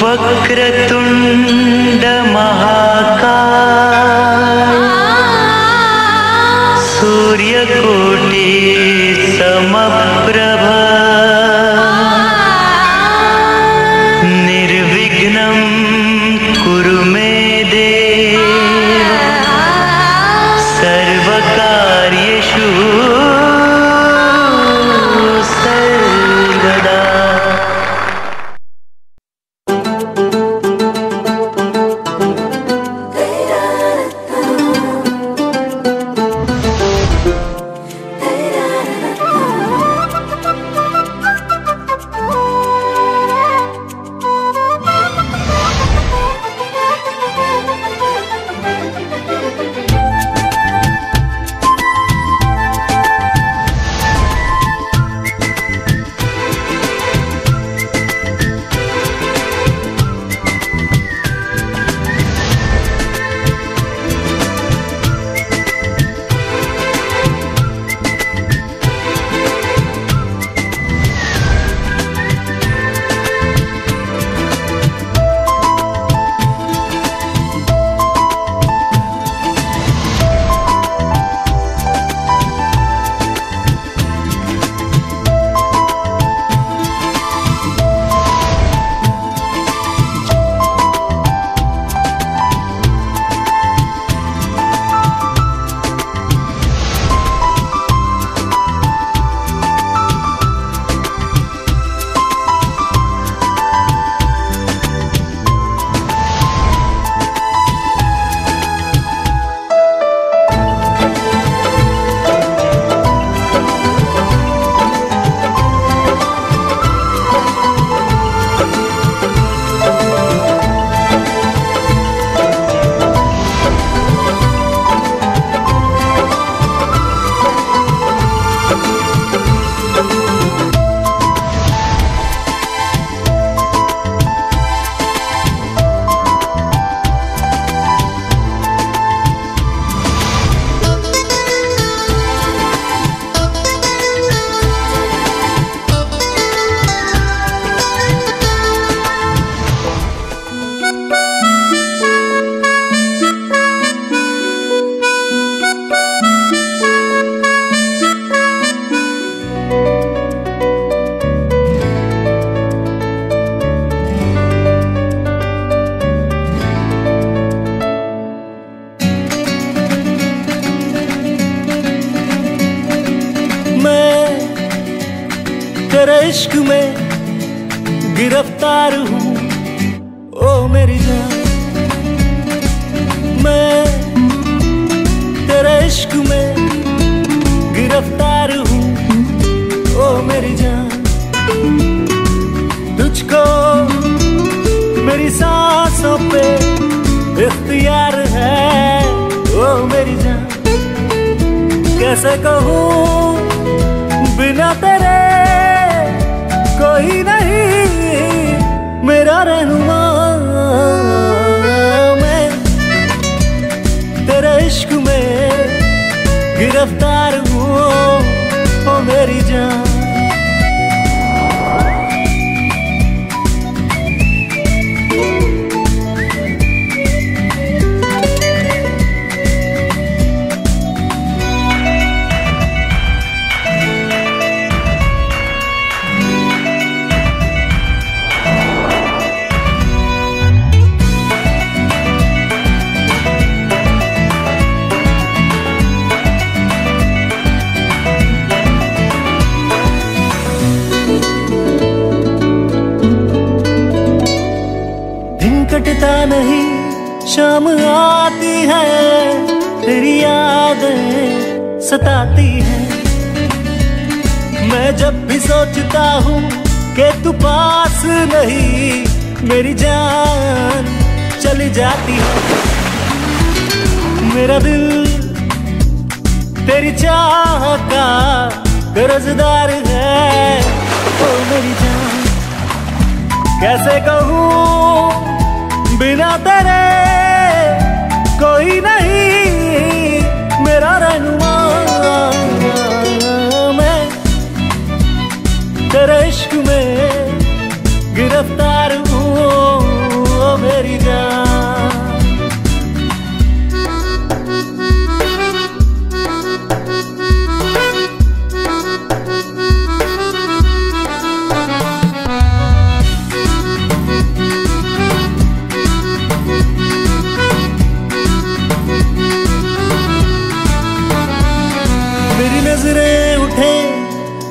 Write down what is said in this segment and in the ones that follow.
वक्रतुंड महाकाय सूर्यकोटि समप्रभ निर्विघ्नं कुरु मे देव सर्वकार्येषु सर्वदा। तेरे इश्क में गिरफ्तार हूँ ओ मेरी जान। मैं तेरे इश्क में गिरफ्तार हूँ ओ मेरी जान। तुझको मेरी सांसों पे इख्तियार है ओ मेरी जान। कैसे कहूँ बिना तेरे कोई नहीं मेरा रहनुमा। मैं तेरे इश्क में गिरफ्तार हूँ ओ मेरी जान। कटता नहीं शाम आती है तेरी यादें सताती हैं। मैं जब भी सोचता हूँ कि तू पास नहीं मेरी जान चली जाती है। मेरा दिल तेरी चाह का कर्जदार है ओ मेरी जान। कैसे कहूँ बिना तेरे कोई नहीं मेरा रहनुमा। मैं तेरे इश्क नजरें उठे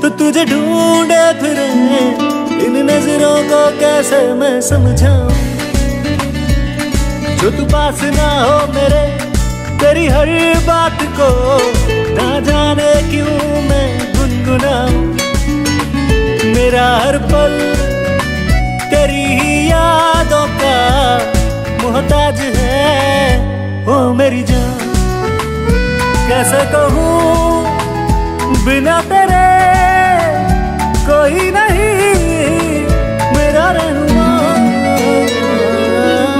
तो तुझे ढूंढे फिरे, इन नजरों को कैसे मैं समझाऊं। जो तू पास ना हो मेरे, तेरी हर बात को ना जाने क्यों मैं गुनगुनाऊं। मेरा हर पल तेरी ही यादों का मोहताज है, ओ मेरी जान। कैसे कहूँ बिना तेरे कोई नहीं मेरा रहनुमा।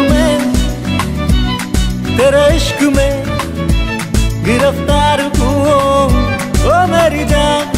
मैं तेरे इश्क में गिरफ्तार हूँ, ओ मेरी जान।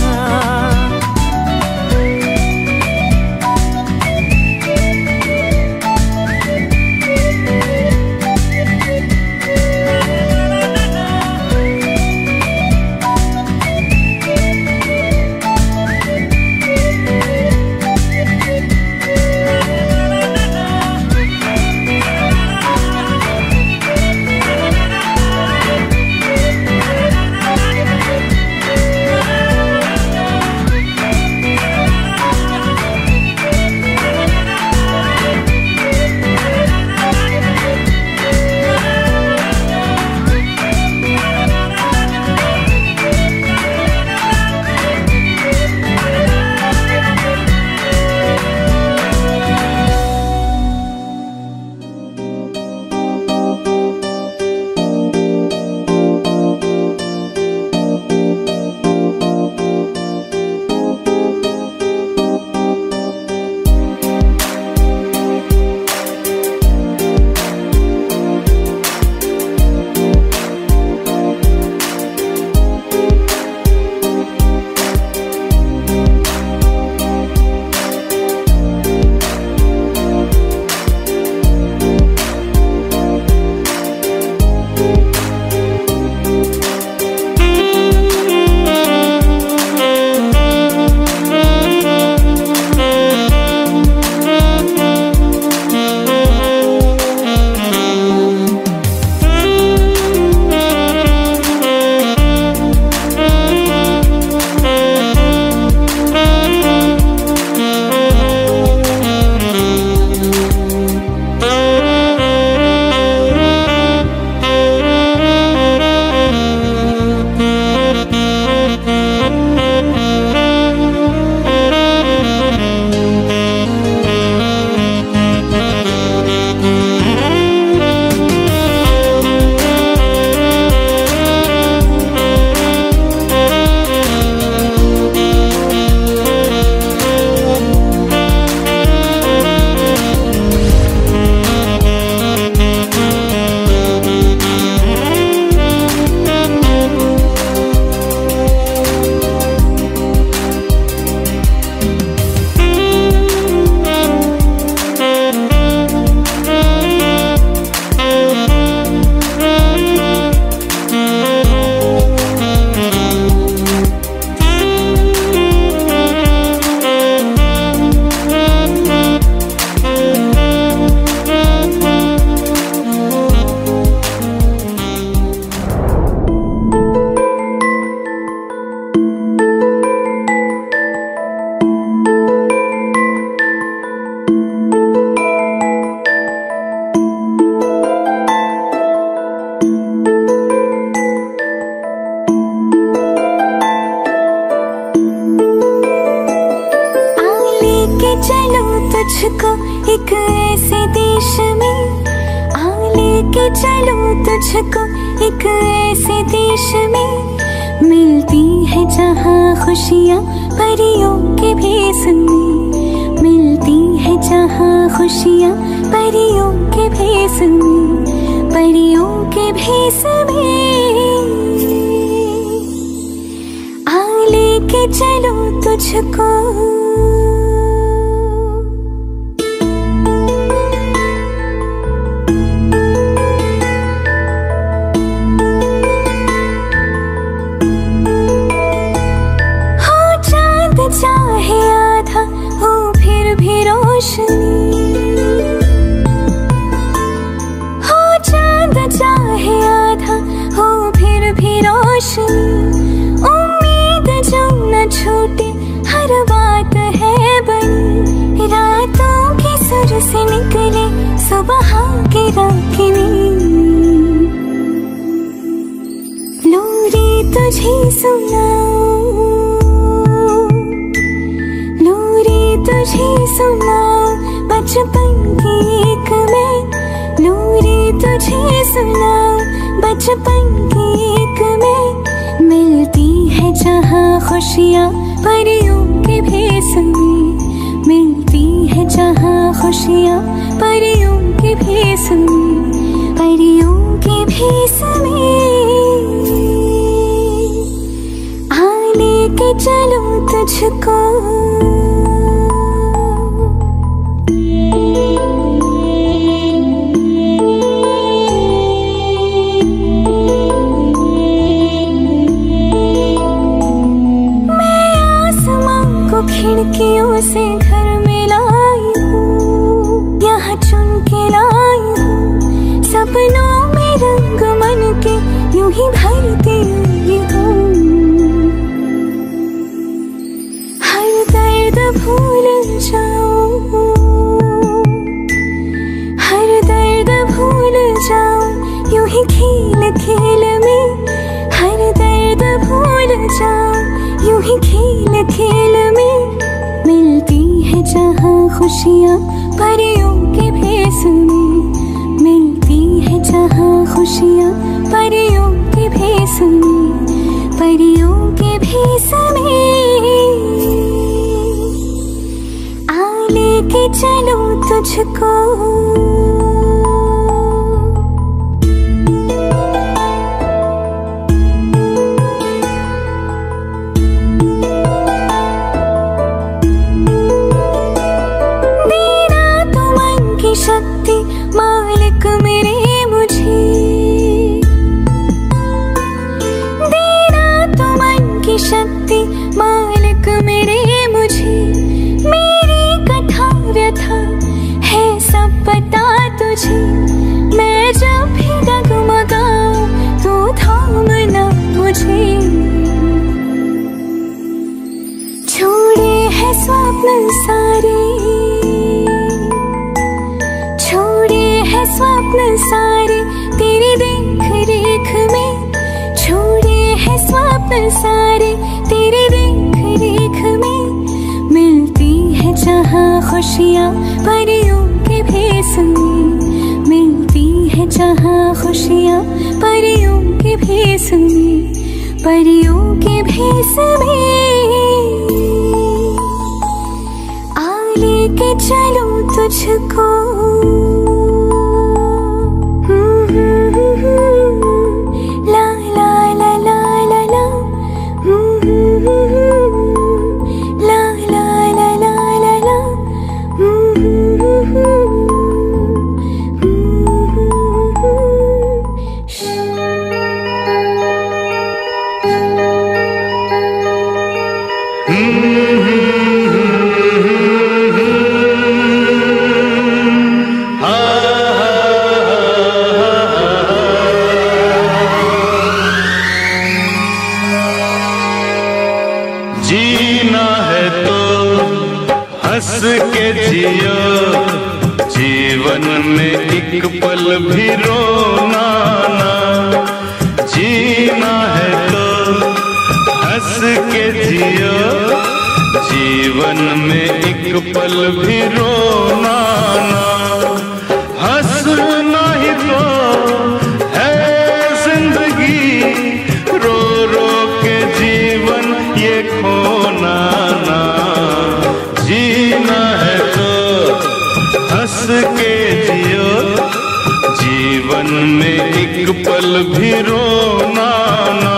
तुझको एक ऐसे देश में, लेके चलूं तुझको एक ऐसे देश में, मिलती है जहाँ खुशियाँ परियों के भेस में, मिलती है जहाँ खुशियाँ परियों के भेस में, परियों के भेस में। लेके चलूं तुझको। चाहे आधा हो फिर भी रोशनी, हो चांद चाहे आधा हो फिर भी रोशनी, उम्मीद तुझे सुनाऊं, लोरी तुझे सुनाऊं बचपन की एक मैं, लोरी तुझे सुनाऊं बचपन की एक मैं। मिलती है जहाँ खुशियाँ परियों के भेस में, मिलती है जहाँ खुशियाँ परियों के भेस में, परियों के भेस में। आ लेके चलो तुझको, खिड़कियों से घर में लाई हूँ, यहाँ चुन के लाई हूँ, सपनों में रंग मन के यूं ही भरती हूँ। हर दर्द भूल जाऊँ, हर दर्द भूल जाऊँ यूं ही खेल खेल में, हर दर्द भूल जाऊँ यूं ही खेल खेल में। मिलती है जहाँ खुशियाँ परियों के भेस में, मिलती है जहाँ खुशियाँ परियों के भेस में, परियों के भेस में। आ लेके चलो तुझको, शक्ति मालिक मेरे मुझे, देना तो मन की शक्ति मालिक मेरे मुझे। मेरी कथा व्यथा है सब पता तुझे, मैं जब भी डगमगाऊं तो थामना मुझे। छोड़े हैं स्वप्न सारे, स्वप्न सारे तेरी देख रेख में, छोड़े हैं स्वप्न सारे तेरी देख रेख में। मिलती है जहाँ खुशियाँ परियों के भेस में, मिलती है जहाँ खुशियाँ परियों के भेस में, परियों के भेस में। आ लेके चलो तुझको, जीना है तो हंस के जियो, जीवन में एक पल भी रोना ना। जीना है तो हंस के जियो, जीवन में एक पल भी रोना ना। हंसना ही तो है जिंदगी, रो रो के जीवन ये खोना ना। जीना है तो हंस के जियो, जीवन में एक पल भी रोना ना।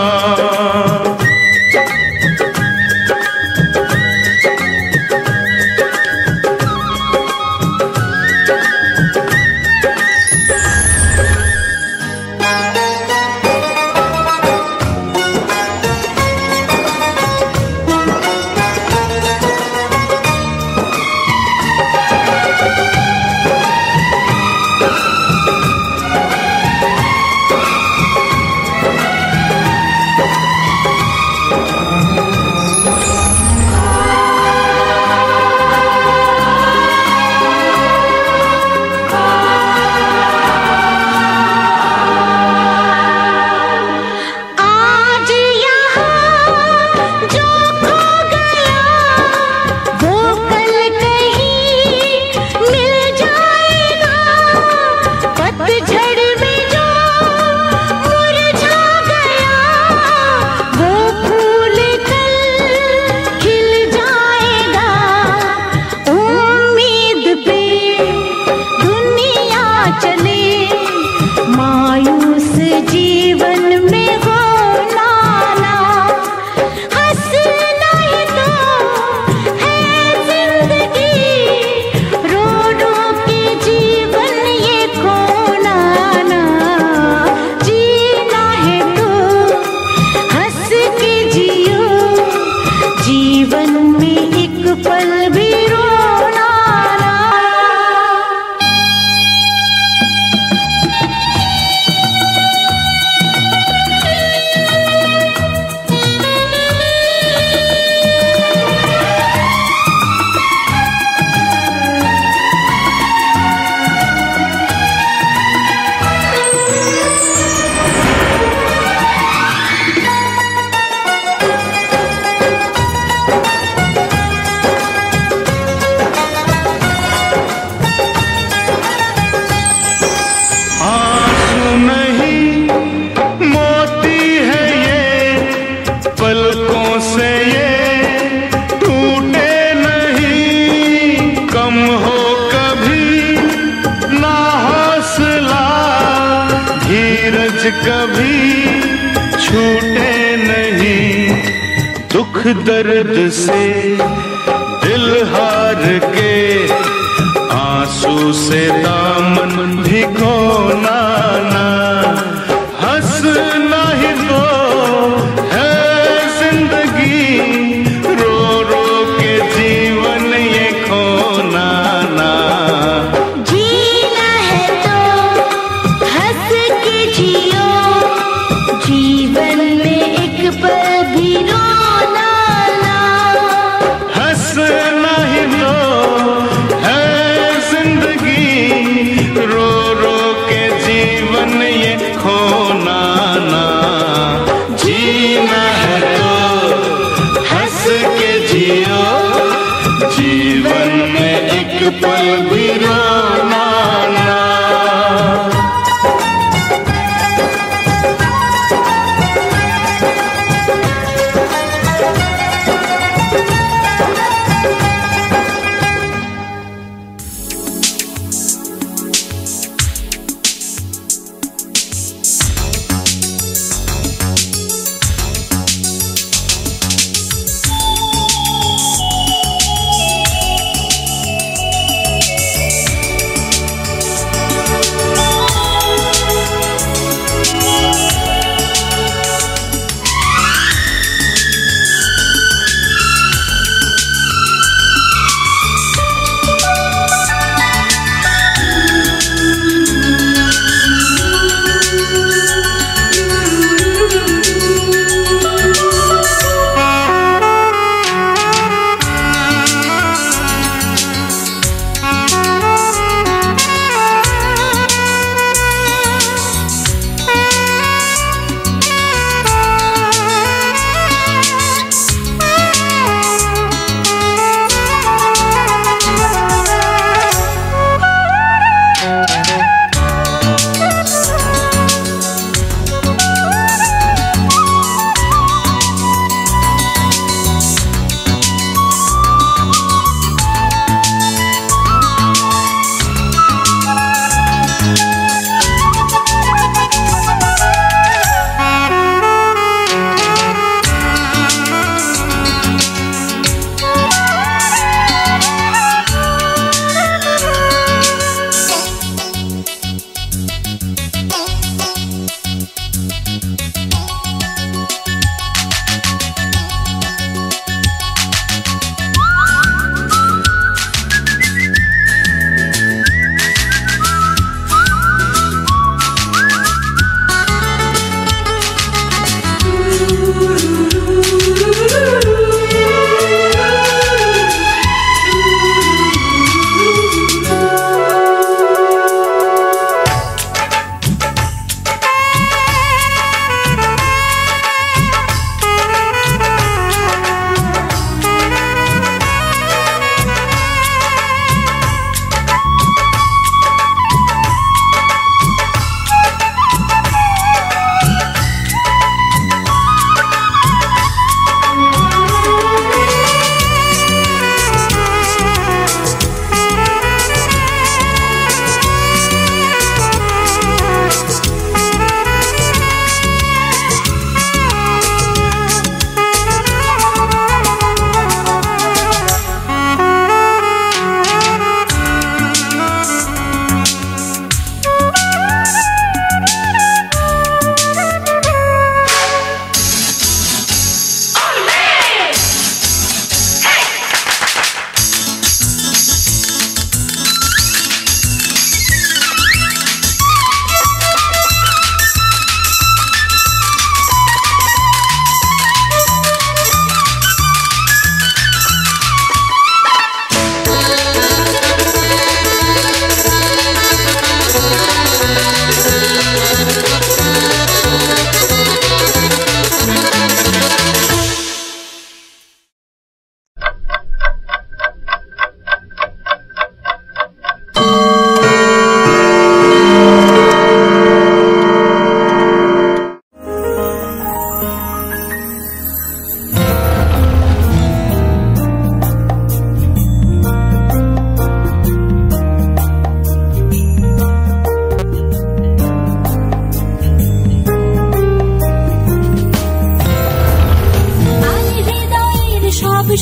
कभी छूटे नहीं, दुख दर्द से दिल हार के, आंसू से दामन भिगोना ना। हंसना ही तो है जिंदगी, रो रो के जीवन ये खोना ना। जीना है तो हंस के जियो, जीवन में एक पल भी रोना ना। हंसना ही तो है जिंदगी, रो रो के जीवन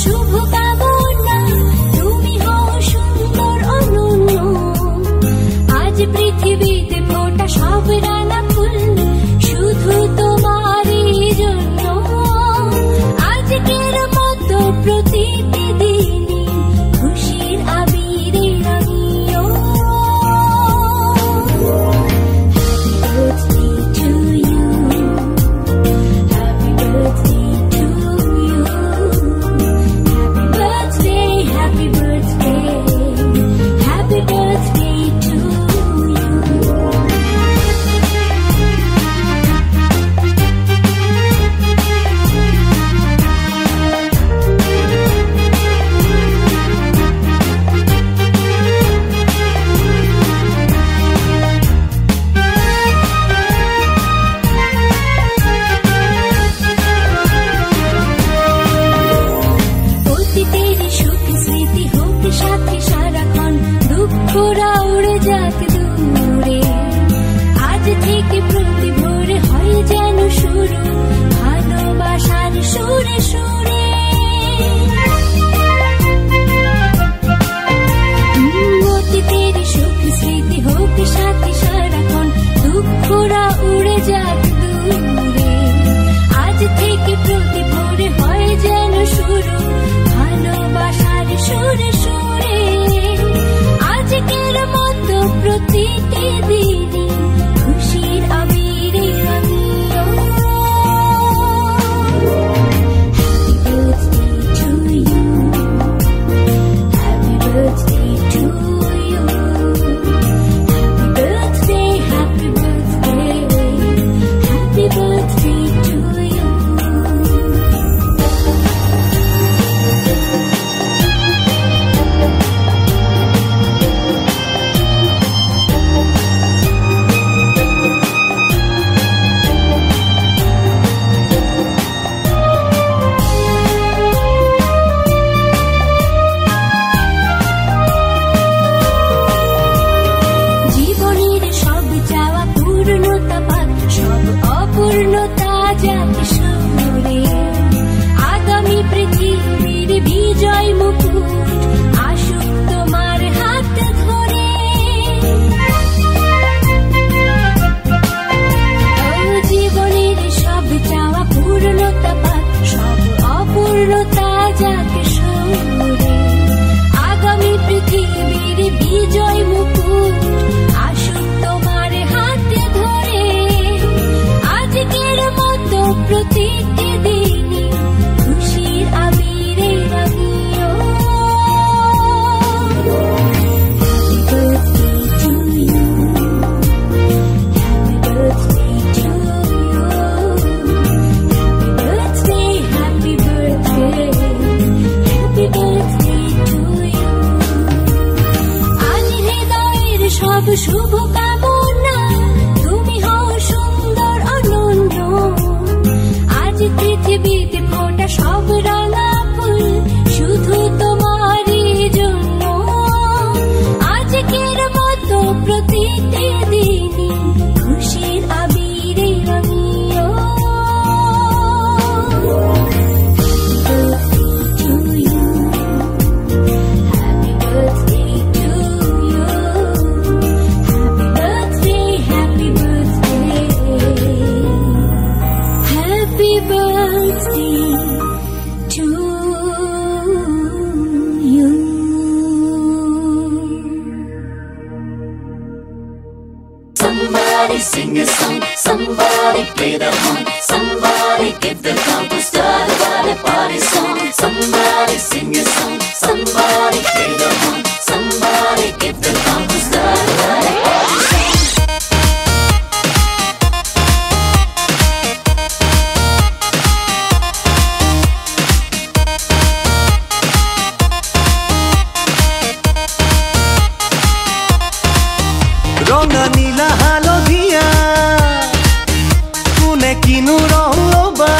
শুভ কামনা, তুমি হও সুন্দর অনন্য। আজ পৃথিবীতে ফোটা সব রাঙা ফুল শুধু তোমারই জন্য। আজকের মতো প্রতিটি দিনই খুশির আবিরে রাঙিও। Happy birthday to you. অতীতের সুখ স্মৃতি হোক সাথে সারাক্ষণ, দুঃখরা উড়ে যাক দূরে। আজ থেকে প্রতি ভোরে হয় যেন শুরু ভালোবাসার সুরে সুরে। অতীতের সুখ স্মৃতি হোক সাথে সারাক্ষণ, দুঃখরা উড়ে যাক দূরে। আজ থেকে প্রতি ভোরে হয় যেন শুরু ভালোবাসার সুরে সুরে। আজকের মতো প্রতিটি দিনই খুশির আবিরে রাঙিও। Happy birthday to you. Happy birthday, happy birthday to you. জীবনের সব চাওয়া পূর্ণতা পাক, সব অপূর্ণতা যাক সুরে। আগামী পৃথিবীর বিজয় মুকুট আসুক তোমার হাত ধরে। জীবনের সব চাওয়া পূর্ণতা পাক, সব অপূর্ণতা যাক সুরে। আগামী পৃথিবীর বিজয় মুকুট আসুক তোমার হাতে ধরে। আজকের মতো প্রতিটি দিনই খুশির আবিরে রাঙিও। Happy birthday to you. আজ হৃদয়ের সব শুভ কামনা, তুমি হও সুন্দর অনন্য। আজ পৃথিবীতে ফোটা সব রাঙা ফুল শুধু তোমারই জন্য। আজকের মতো প্রতিটি দিনই খুশির আবিরে রাঙিও। Happy birthday to you. Happy birthday, happy birthday to you. Somebody sing a song, somebody play the horn, somebody give the count to start a party song. Somebody sing a song, somebody play the horn, somebody give the count to start a party song. রঙা নীলা হালধীয়া কোনে কিনো ৰং ল'বা,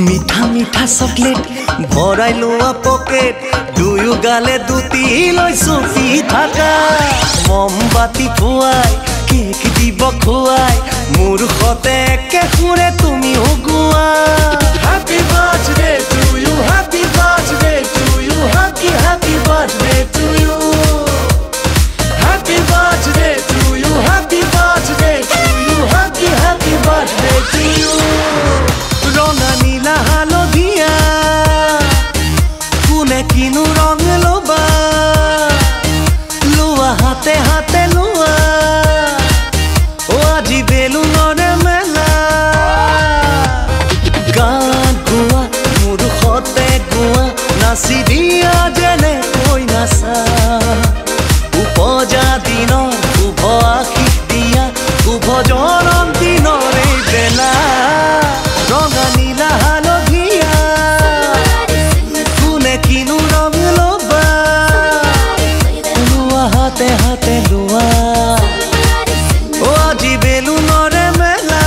মিঠা মিঠা chocolate ভৰাই লোৱা পকেট দুয়ো গালে দুটি লৈছো পিঠাকা মমবাতি ফুৱাই কেক দিব খুৱাই মোৰ সতে একে সুৰে তুমি উগুৱা Happy birthday to you, happy birthday to you, happy happy birthday to you. Happy birthday to you, happy birthday to you, happy happy birthday to you. Rona nila halodhiya, kune kinu rong loba, lua hate hate lua, o aji belunore mela. Gaan gua, muru khote gua, nasi diya jene koi nasa. Upoja dinor, ubo akhi diya, ubo jonon dinore bela. Ronga nila halodhiya, kune kinu rong loba, lua hate hate lua, o aji belunore mela.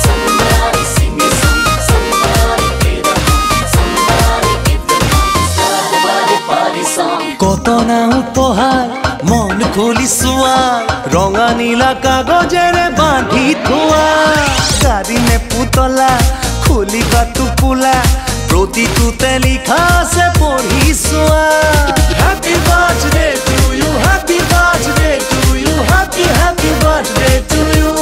Somebody sing a song, somebody play the horn, somebody give the count, start a party song. কত না উপহার মন খুলি চোৱা ৰঙা নীলা কাগজেৰে বান্ধি থোৱা গাড়ীনে পুতলা খুলি কাটো পোলা প্ৰতিটোতে লিখা আছে পঢ়ি চোৱা Happy birthday to you, happy birthday to you, happy happy birthday to you.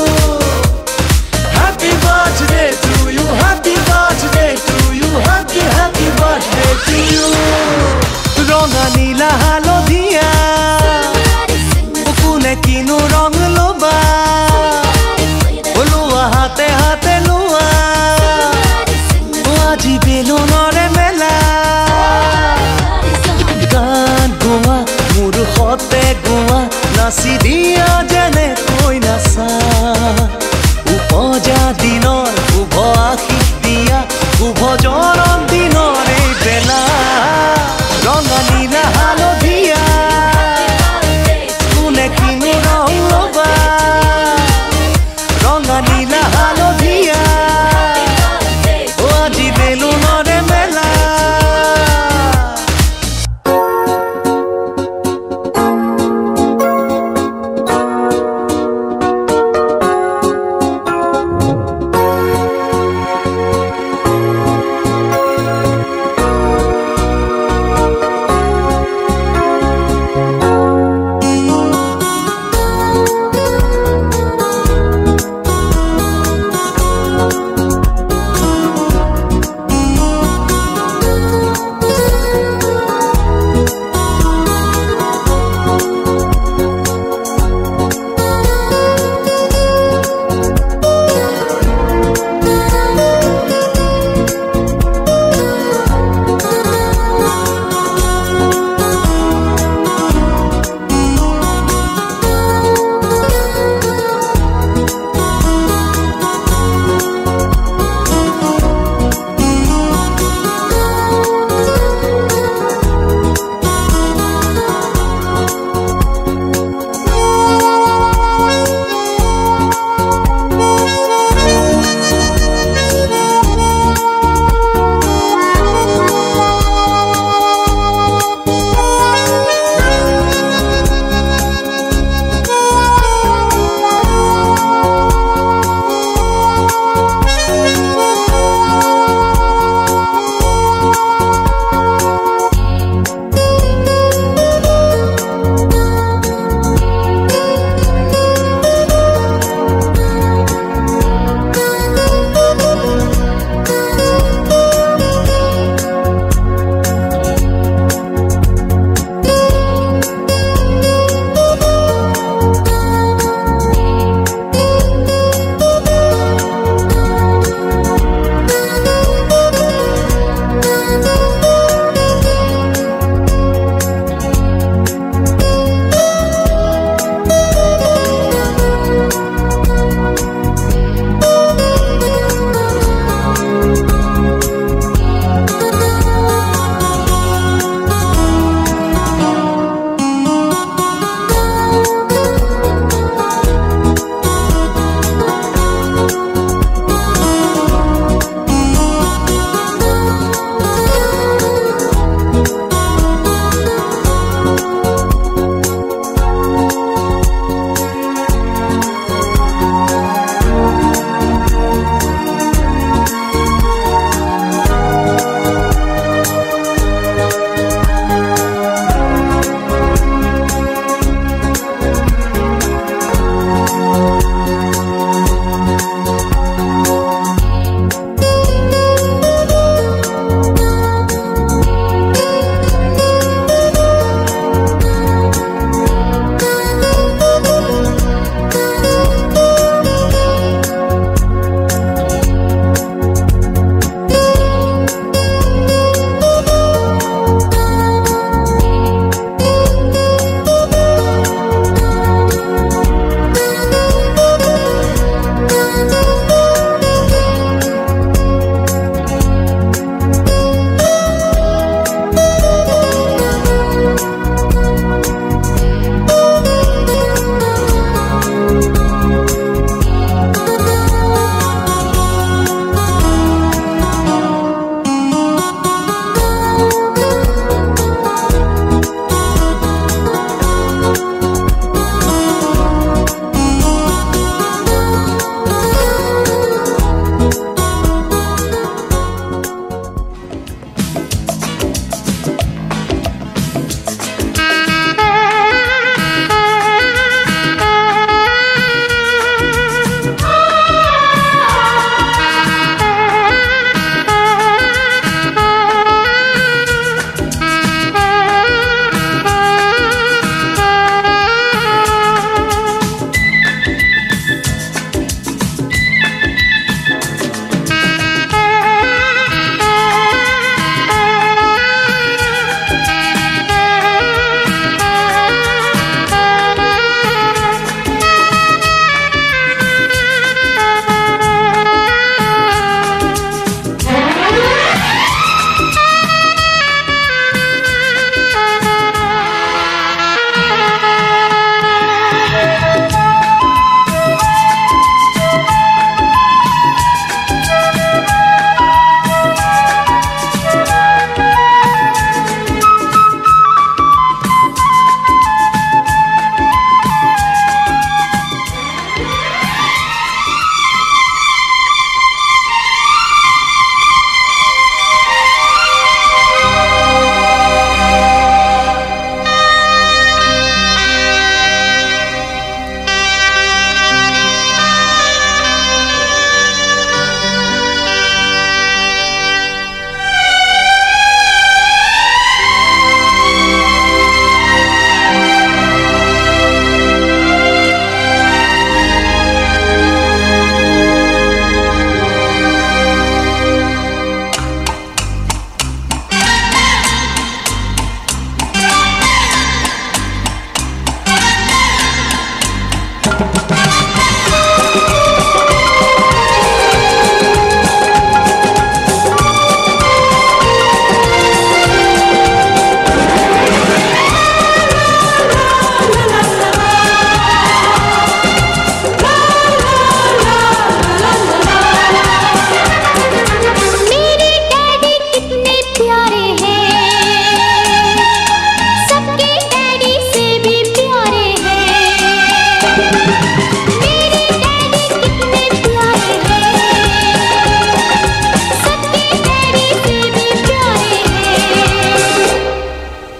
Happy birthday to you, happy birthday to you, happy happy birthday to you. Ronga nila halodhiya, kune kinu rong loba, lua hate hate lua, aji belunore mela. Gaan goa, muru khote goa, nasi diya jene koi nasa. Upoja dinor, ubo akhi diya, ubo jonon dinore bela. Ronga nila halodhiya, kune kinu rong loba, ronga nila halodhiya, o aji belunore mela.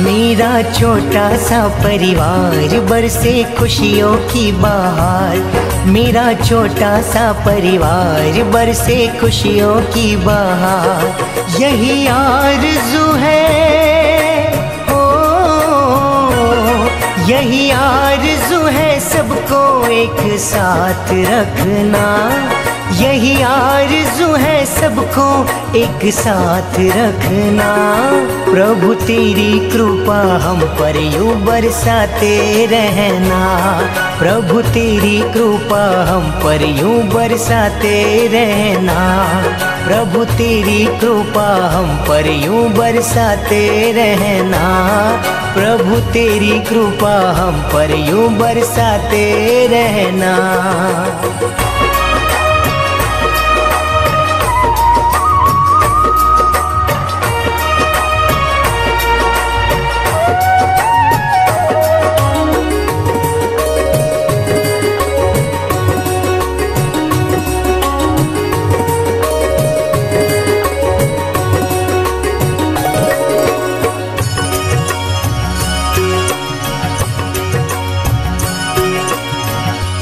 मेरा छोटा सा परिवार बरसे खुशियों की बहार। मेरा छोटा सा परिवार बरसे खुशियों की बहार। यही आरज़ू है, ओ यही आरज़ू है सबको एक साथ रखना। यही आरज़ू है सबको एक साथ रखना। प्रभु तेरी कृपा हम पर यूं बरसाते रहना। प्रभु तेरी कृपा हम पर यूं बरसाते रहना। प्रभु तेरी कृपा हम पर यूं बरसाते रहना। प्रभु तेरी कृपा हम पर यूं बरसाते रहना।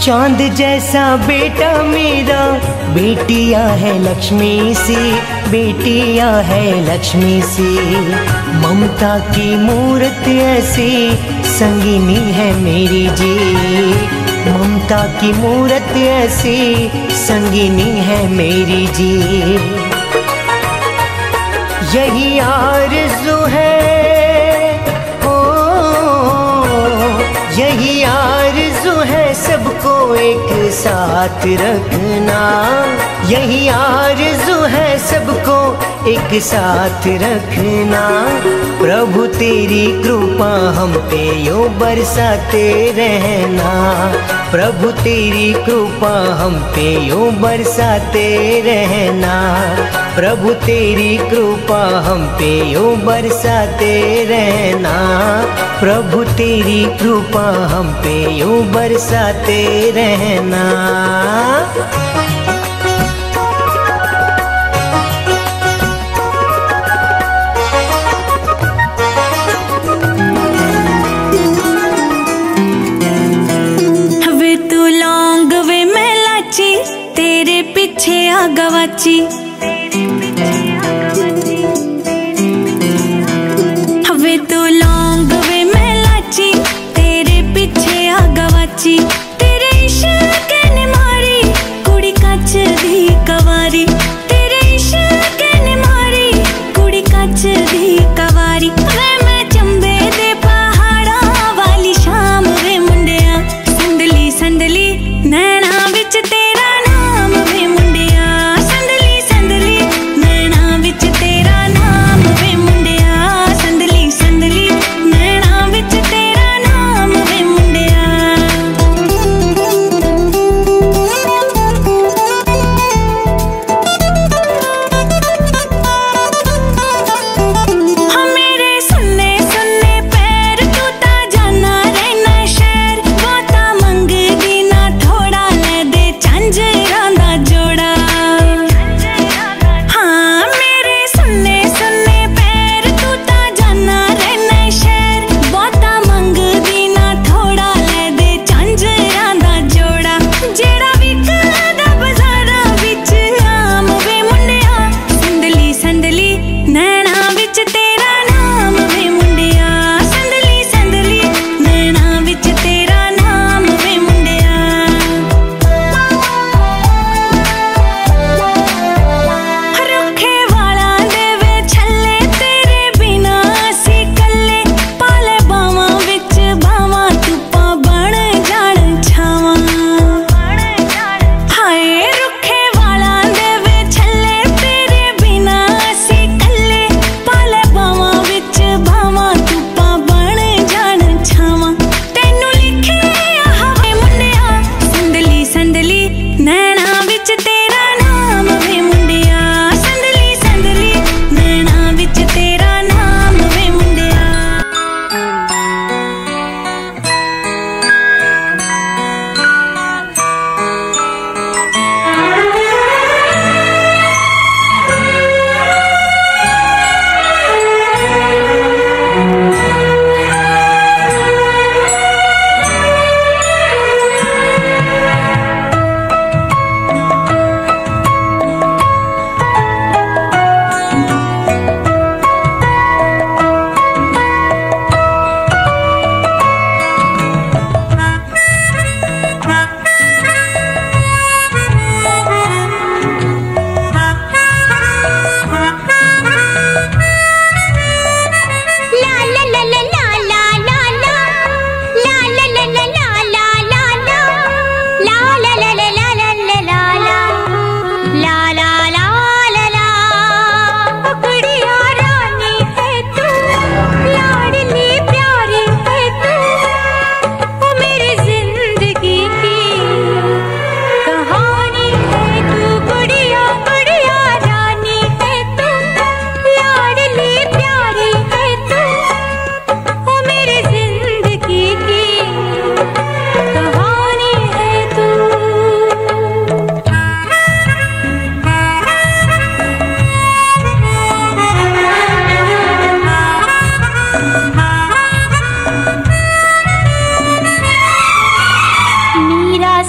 चांद जैसा बेटा मेरा बेटियां है लक्ष्मी सी। बेटियां है लक्ष्मी सी। ममता की मूर्त ऐसी संगिनी है मेरी जी। ममता की मूर्त ऐसी संगिनी है मेरी जी। यही आरज़ू है, ओ यही आरज़ू है सबको एक साथ रखना। यही आरज़ू है सबको एक साथ रखना। प्रभु तेरी कृपा हम पे यूं बरसाते रहना। प्रभु तेरी कृपा हम पे यूं बरसाते रहना। प्रभु तेरी कृपा हम पे यूं बरसाते रहना। प्रभु तेरी कृपा हम पे यूं बरसाते रहना। वे तू लौंग वे मैं लाची तेरे पीछे आ गवाची। वे तू लौंग वे मैं लाची तेरे पीछे आ गवाची। तेरे इश्क ने मारी कुड़ी कच दी कवारी। तेरे इश्क ने मारी कुड़ी कच दी कवारी। वे मैं चंबे दे पहाड़ा वाली शाम वे मुंडिया। संदली संदली नैना विच तेरा नाम वे मुंडिया। संदली संदली नैना विच तेरा नाम वे मुंडिया, संदली संदली नैना विच तेरा नाम वे मुंडिया।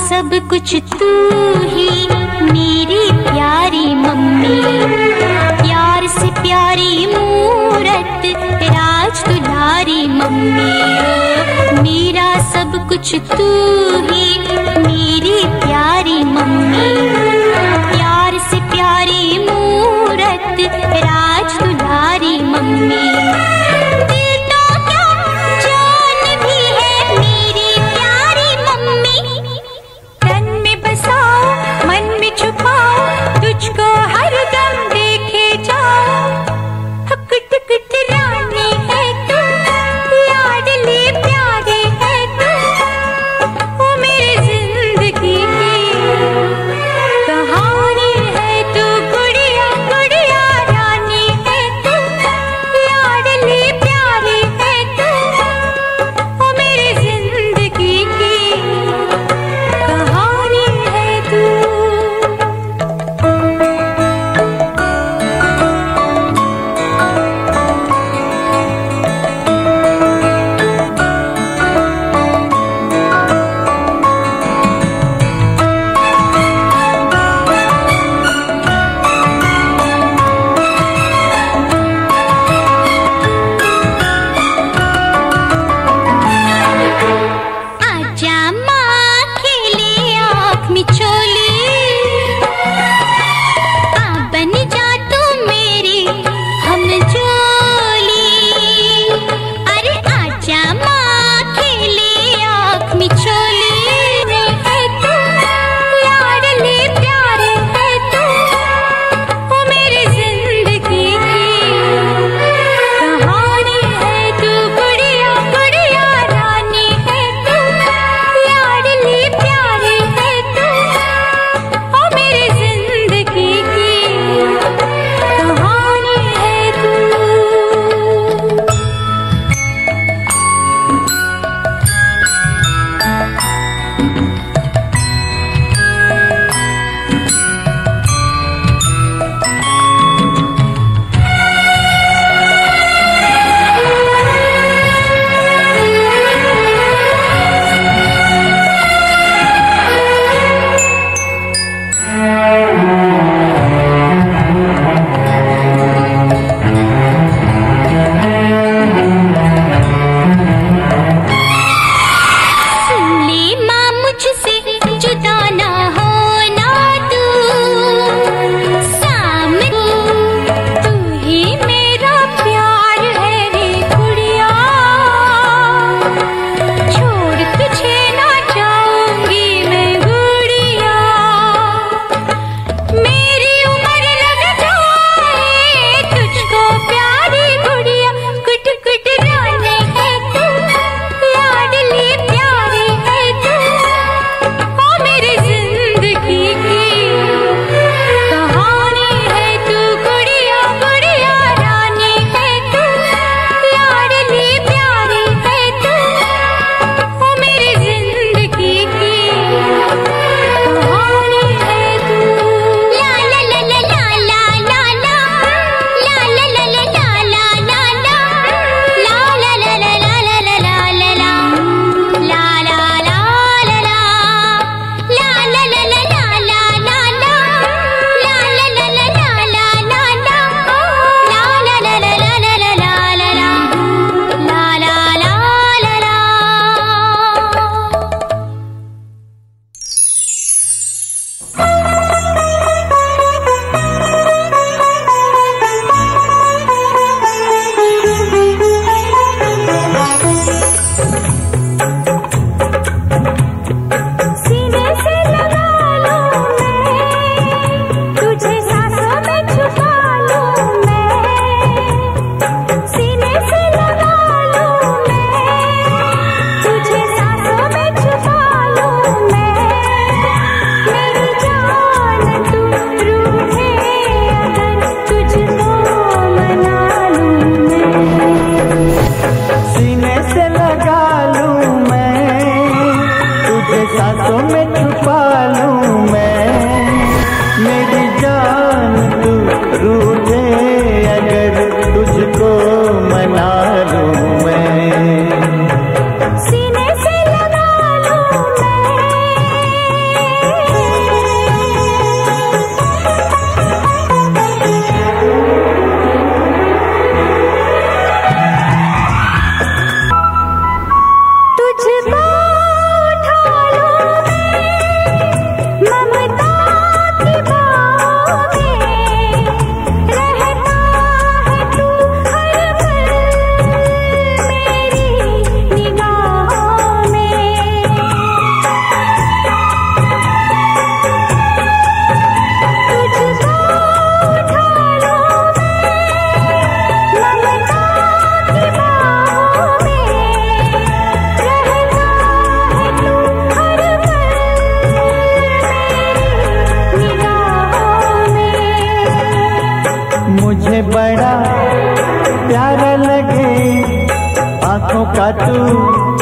सब कुछ तू ही मेरी प्यारी मम्मी, प्यार से प्यारी मूरत राज दुलारी मम्मी। मेरा सब कुछ तू ही मेरी प्यारी मम्मी, प्यार से प्यारी मूरत राज दुलारी मम्मी। की बाहों का तू